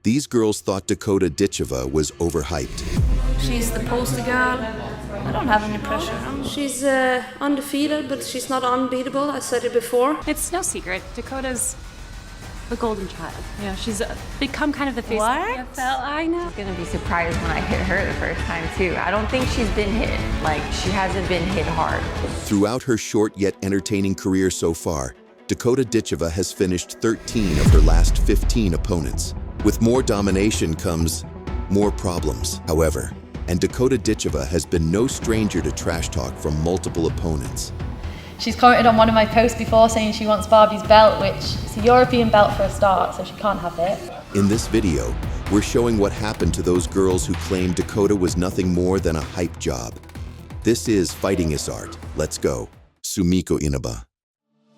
These girls thought Dakota Ditcheva was overhyped. She's the poster girl. I don't have any pressure. She's undefeated, but she's not unbeatable. I said it before. It's no secret. Dakota's the golden child. You know, she's become kind of the face of the PFL. I know. I'm gonna be surprised when I hit her the first time too. I don't think she's been hit. Like, she hasn't been hit hard. Throughout her short yet entertaining career so far, Dakota Ditcheva has finished 13 of her last 15 opponents. With more domination comes more problems, however, and Dakota Ditcheva has been no stranger to trash talk from multiple opponents. She's commented on one of my posts before saying she wants Barbie's belt, which is a European belt for a start, so she can't have it. In this video, we're showing what happened to those girls who claimed Dakota was nothing more than a hype job. This is Fighting is Art. Let's go. Sumiko Inaba.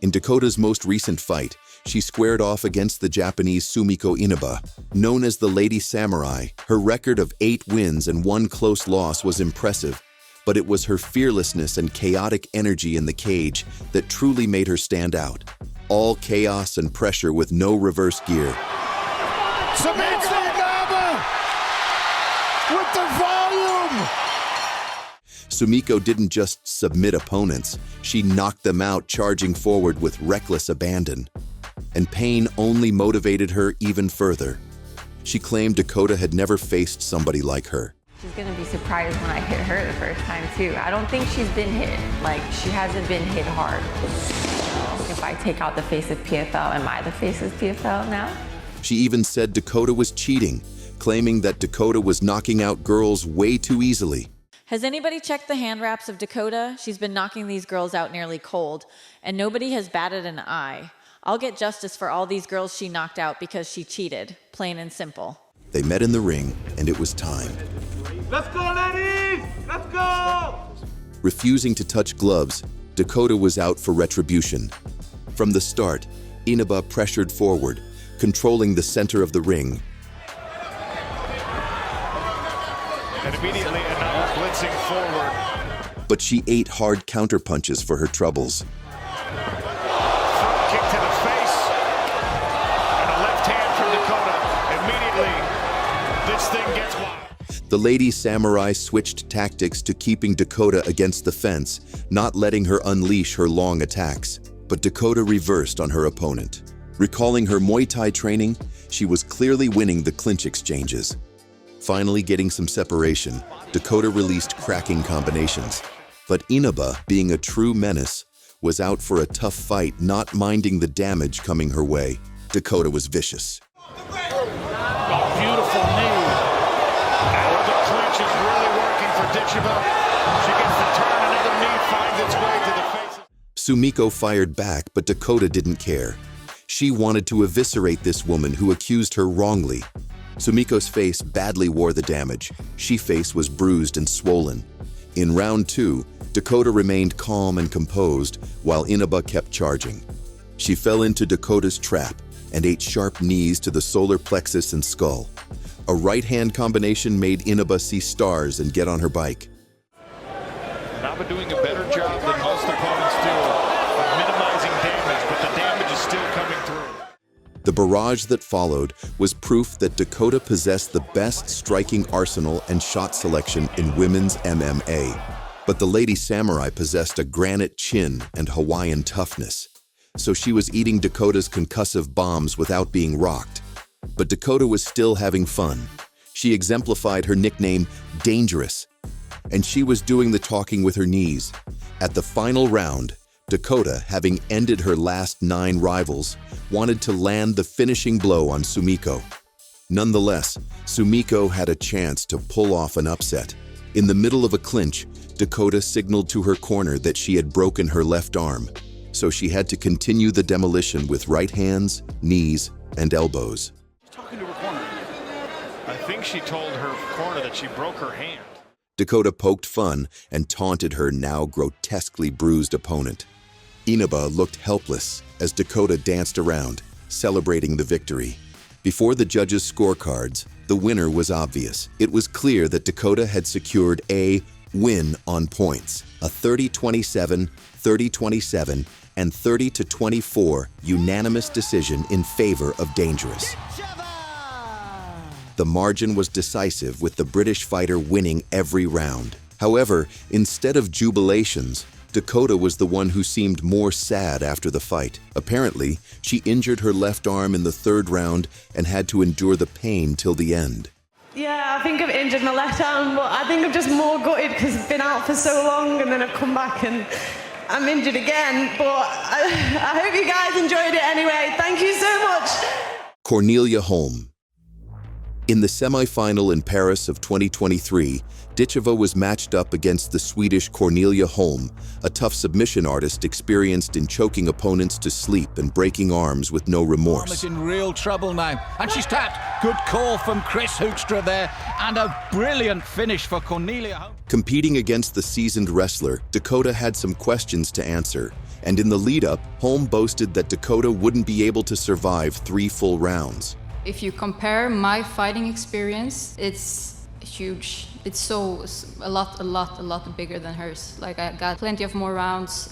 In Dakota's most recent fight, she squared off against the Japanese Sumiko Inaba. Known as the Lady Samurai, her record of 8 wins and 1 close loss was impressive, but it was her fearlessness and chaotic energy in the cage that truly made her stand out. All chaos and pressure with no reverse gear. Sumiko Inaba with the volume! Sumiko didn't just submit opponents, she knocked them out, charging forward with reckless abandon. And pain only motivated her even further. She claimed Dakota had never faced somebody like her. She's gonna be surprised when I hit her the first time too. I don't think she's been hit. Like, she hasn't been hit hard. If I take out the face of PFL, am I the face of PFL now? She even said Dakota was cheating, claiming that Dakota was knocking out girls way too easily. Has anybody checked the hand wraps of Dakota? She's been knocking these girls out nearly cold, and nobody has batted an eye. I'll get justice for all these girls she knocked out because she cheated, plain and simple. They met in the ring, and it was time. Let's go, ladies! Let's go! Refusing to touch gloves, Dakota was out for retribution. From the start, Inaba pressured forward, controlling the center of the ring. And immediately Inaba blitzing forward. But she ate hard counterpunches for her troubles. Front kick to the face. And a left hand from Dakota. Immediately, this thing gets wild. The Lady Samurai switched tactics to keeping Dakota against the fence, not letting her unleash her long attacks. But Dakota reversed on her opponent. Recalling her Muay Thai training, she was clearly winning the clinch exchanges. Finally getting some separation, Dakota released cracking combinations. But Inaba, being a true menace, was out for a tough fight, not minding the damage coming her way. Dakota was vicious. Oh, beautiful knee. Now the clinch is really working for Ditcheva. She gets the turn, another knee finds its way to the face. Sumiko fired back, but Dakota didn't care. She wanted to eviscerate this woman who accused her wrongly. Sumiko's face badly wore the damage. She face was bruised and swollen. In round 2, Dakota remained calm and composed while Inaba kept charging. She fell into Dakota's trap and ate sharp knees to the solar plexus and skull. A right-hand combination made Inaba see stars and get on her bike. Inaba doing a better job than most opponents do of minimizing damage, but the damage is still coming through. The barrage that followed was proof that Dakota possessed the best striking arsenal and shot selection in women's MMA. But the Lady Samurai possessed a granite chin and Hawaiian toughness, so she was eating Dakota's concussive bombs without being rocked. But Dakota was still having fun. She exemplified her nickname, Dangerous, and she was doing the talking with her knees. At the final round, Dakota, having ended her last 9 rivals, wanted to land the finishing blow on Sumiko. Nonetheless, Sumiko had a chance to pull off an upset. In the middle of a clinch, Dakota signaled to her corner that she had broken her left arm, so she had to continue the demolition with right hands, knees, and elbows. Talking to her corner. I think she told her corner that she broke her hand. Dakota poked fun and taunted her now grotesquely bruised opponent. Inaba looked helpless as Dakota danced around, celebrating the victory. Before the judges' scorecards, the winner was obvious. It was clear that Dakota had secured a win on points, a 30-27, 30-27, and 30-24 unanimous decision in favor of Dangerous. The margin was decisive, with the British fighter winning every round. However, instead of jubilations, Dakota was the one who seemed more sad after the fight. Apparently, she injured her left arm in the third round and had to endure the pain till the end. Yeah, I think I've injured my left arm, but I think I'm just more gutted because I've been out for so long and then I've come back and I'm injured again. But I hope you guys enjoyed it anyway. Thank you so much. Cornelia Holm. In the semifinal in Paris of 2023, Ditcheva was matched up against the Swedish Cornelia Holm, a tough submission artist experienced in choking opponents to sleep and breaking arms with no remorse. Holm is in real trouble now, and she's tapped. Good call from Chris Hoekstra there, and a brilliant finish for Cornelia Holm. Competing against the seasoned wrestler, Dakota had some questions to answer, and in the lead-up, Holm boasted that Dakota wouldn't be able to survive 3 full rounds. If you compare my fighting experience, it's huge. It's a lot bigger than hers. Like, I got plenty of more rounds.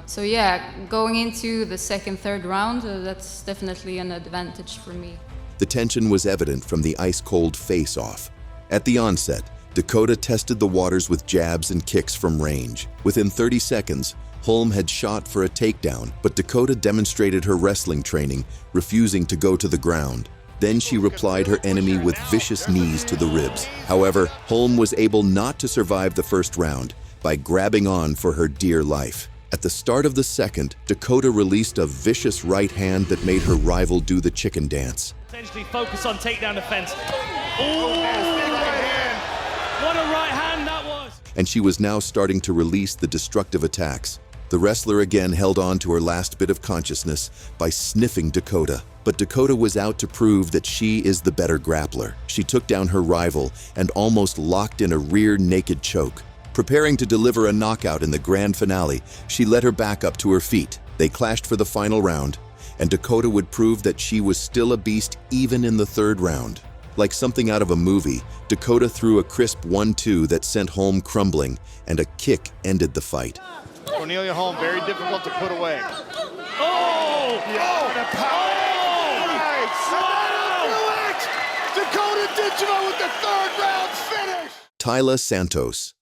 So yeah, going into the second, third round, that's definitely an advantage for me. The tension was evident from the ice-cold face-off. At the onset, Dakota tested the waters with jabs and kicks from range. Within 30 seconds, Holm had shot for a takedown, but Dakota demonstrated her wrestling training, refusing to go to the ground. Then she replied her enemy with vicious knees to the ribs. However, Holm was able not to survive the first round by grabbing on for her dear life. At the start of the second, Dakota released a vicious right hand that made her rival do the chicken dance. Essentially focus on takedown defense. Oh, right hand. What a right hand that was! And she was now starting to release the destructive attacks. The wrestler again held on to her last bit of consciousness by sniffing Dakota. But Dakota was out to prove that she is the better grappler. She took down her rival and almost locked in a rear naked choke. Preparing to deliver a knockout in the grand finale, she led her back up to her feet. They clashed for the final round, and Dakota would prove that she was still a beast even in the third round. Like something out of a movie, Dakota threw a crisp 1-2 that sent Holm crumbling, and a kick ended the fight. Cornelia Holm, very difficult to put away. Oh! Yeah, the power! Dakota Ditcheva with the third round finish! Taila Santos.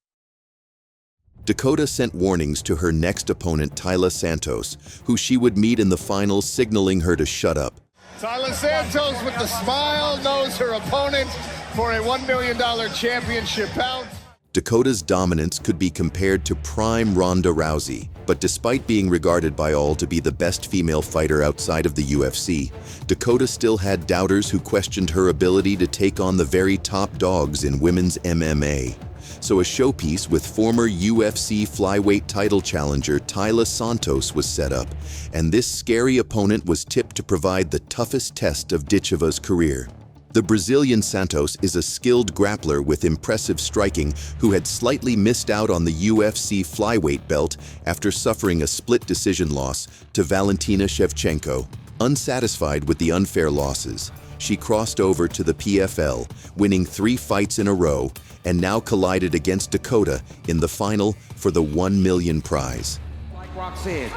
Dakota sent warnings to her next opponent, Taila Santos, who she would meet in the finals, signaling her to shut up. Taila Santos with the smile knows her opponent for a $1 million championship bout. Dakota's dominance could be compared to prime Ronda Rousey, but despite being regarded by all to be the best female fighter outside of the UFC, Dakota still had doubters who questioned her ability to take on the very top dogs in women's MMA. So a showpiece with former UFC flyweight title challenger Taila Santos was set up, and this scary opponent was tipped to provide the toughest test of Ditcheva's career. The Brazilian Santos is a skilled grappler with impressive striking who had slightly missed out on the UFC flyweight belt after suffering a split decision loss to Valentina Shevchenko. Unsatisfied with the unfair losses, she crossed over to the PFL, winning 3 fights in a row, and now collided against Dakota in the final for the $1 million prize. Like Roxanne,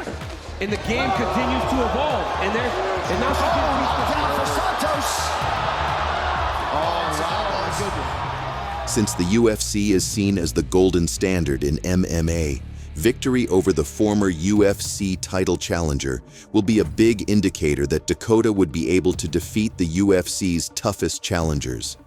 and the game continues to evolve, and now she continues to down for Santos. Since the UFC is seen as the golden standard in MMA, victory over the former UFC title challenger will be a big indicator that Dakota would be able to defeat the UFC's toughest challengers.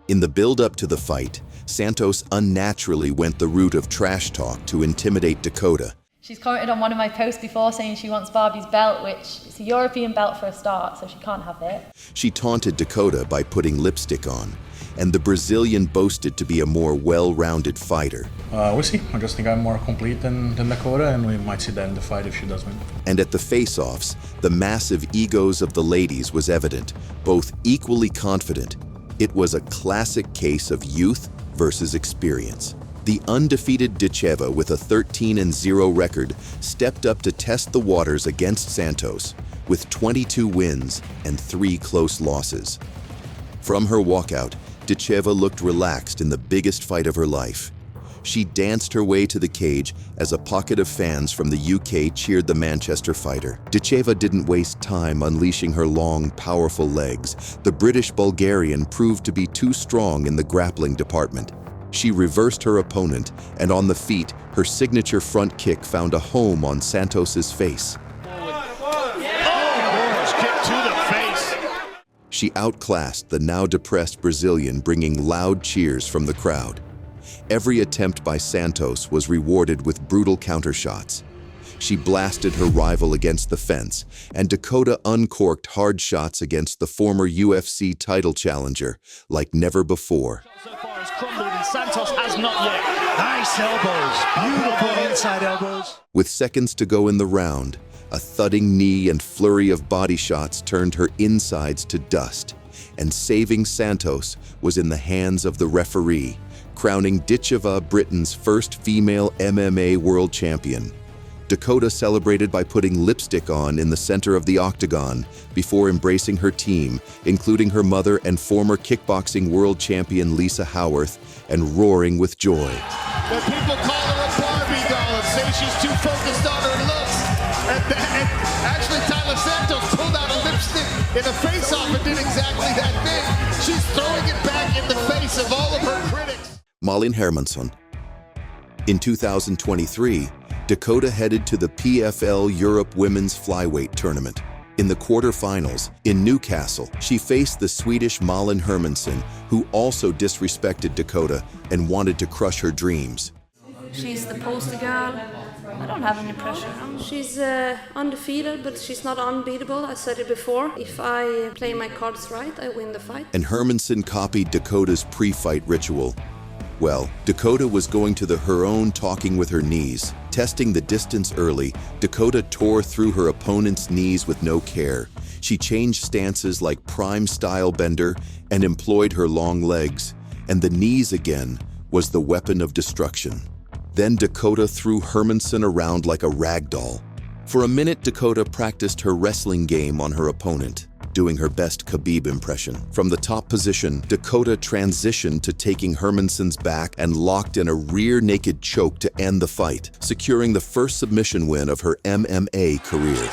In the build-up to the fight, Santos unnaturally went the route of trash talk to intimidate Dakota. She's commented on one of my posts before saying she wants Barbie's belt, which is a European belt for a start, so she can't have it. She taunted Dakota by putting lipstick on, and the Brazilian boasted to be a more well-rounded fighter. We'll see. I just think I'm more complete than Dakota, and we might see that in the fight if she does win. And at the face-offs, the massive egos of the ladies was evident, both equally confident. It was a classic case of youth versus experience. The undefeated Ditcheva, with a 13-0 record, stepped up to test the waters against Santos, with 22 wins and 3 close losses. From her walkout, Ditcheva looked relaxed in the biggest fight of her life. She danced her way to the cage as a pocket of fans from the UK cheered the Manchester fighter. Ditcheva didn't waste time unleashing her long, powerful legs. The British Bulgarian proved to be too strong in the grappling department. She reversed her opponent, and on the feet, her signature front kick found a home on Santos's face. She outclassed the now depressed Brazilian, bringing loud cheers from the crowd. Every attempt by Santos was rewarded with brutal countershots. She blasted her rival against the fence, and Dakota uncorked hard shots against the former UFC title challenger like never before. So far has crumbled and Santos has not yet. Nice elbows, beautiful inside elbows. With seconds to go in the round, a thudding knee and flurry of body shots turned her insides to dust, and saving Santos was in the hands of the referee, crowning Ditcheva Britain's first female MMA world champion. Dakota celebrated by putting lipstick on in the center of the octagon before embracing her team, including her mother and former kickboxing world champion Lisa Howarth, and roaring with joy. The people call her a Barbie doll and say she's too focused on her looks. And actually, Tyler Santos pulled out a lipstick in a face-off and did exactly that thing. She's throwing it back in the face of all of her critics. Malin Hermansson. In 2023, Dakota headed to the PFL Europe Women's Flyweight Tournament. In the quarterfinals, in Newcastle, she faced the Swedish Malin Hermansson, who also disrespected Dakota and wanted to crush her dreams. She's the poster girl. I don't have any pressure. She's undefeated, but she's not unbeatable. I said it before. If I play my cards right, I win the fight. And Hermansson copied Dakota's pre-fight ritual. Well, Dakota was going to her own talking with her knees. Testing the distance early, Dakota tore through her opponent's knees with no care. She changed stances like prime style bender and employed her long legs. And the knees again was the weapon of destruction. Then Dakota threw Hermansson around like a rag doll. For a minute, Dakota practiced her wrestling game on her opponent, doing her best Khabib impression. From the top position, Dakota transitioned to taking Hermansson's back and locked in a rear naked choke to end the fight, securing the first submission win of her MMA career.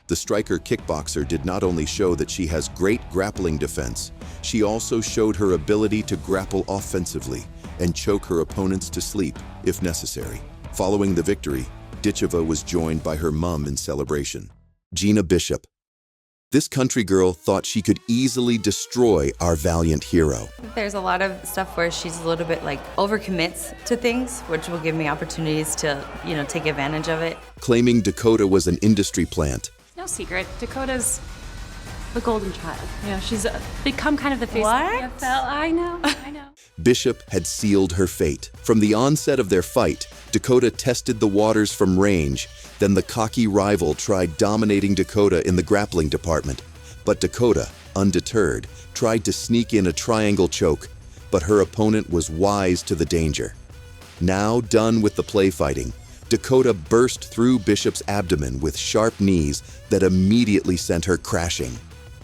The striker kickboxer did not only show that she has great grappling defense, she also showed her ability to grapple offensively and choke her opponents to sleep, if necessary. Following the victory, Ditcheva was joined by her mum in celebration. Gina Bishop. This country girl thought she could easily destroy our valiant hero. There's a lot of stuff where she's a little bit overcommits to things, which will give me opportunities to, take advantage of it. Claiming Dakota was an industry plant. No secret, Dakota's the golden child. She's become kind of the face of the PFL. I know. Bishop had sealed her fate. From the onset of their fight, Dakota tested the waters from range. Then the cocky rival tried dominating Dakota in the grappling department. But Dakota, undeterred, tried to sneak in a triangle choke, but her opponent was wise to the danger. Now done with the play fighting, Dakota burst through Bishop's abdomen with sharp knees that immediately sent her crashing.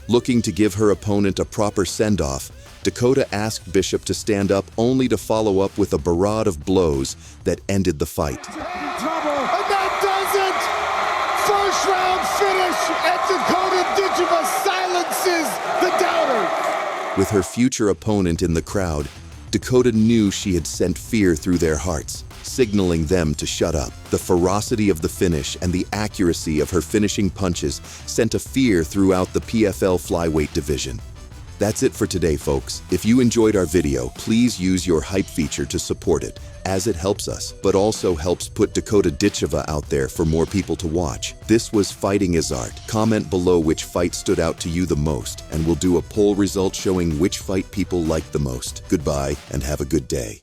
Looking to give her opponent a proper send-off, Dakota asked Bishop to stand up only to follow up with a barrage of blows that ended the fight. Trouble, and that does it! First round finish, and Dakota Ditcheva silences the doubter. With her future opponent in the crowd, Dakota knew she had sent fear through their hearts, signaling them to shut up. The ferocity of the finish and the accuracy of her finishing punches sent a fear throughout the PFL flyweight division. That's it for today, folks. If you enjoyed our video, please use your hype feature to support it, as it helps us, but also helps put Dakota Ditcheva out there for more people to watch. This was Fighting is Art. Comment below which fight stood out to you the most, and we'll do a poll result showing which fight people liked the most. Goodbye, and have a good day.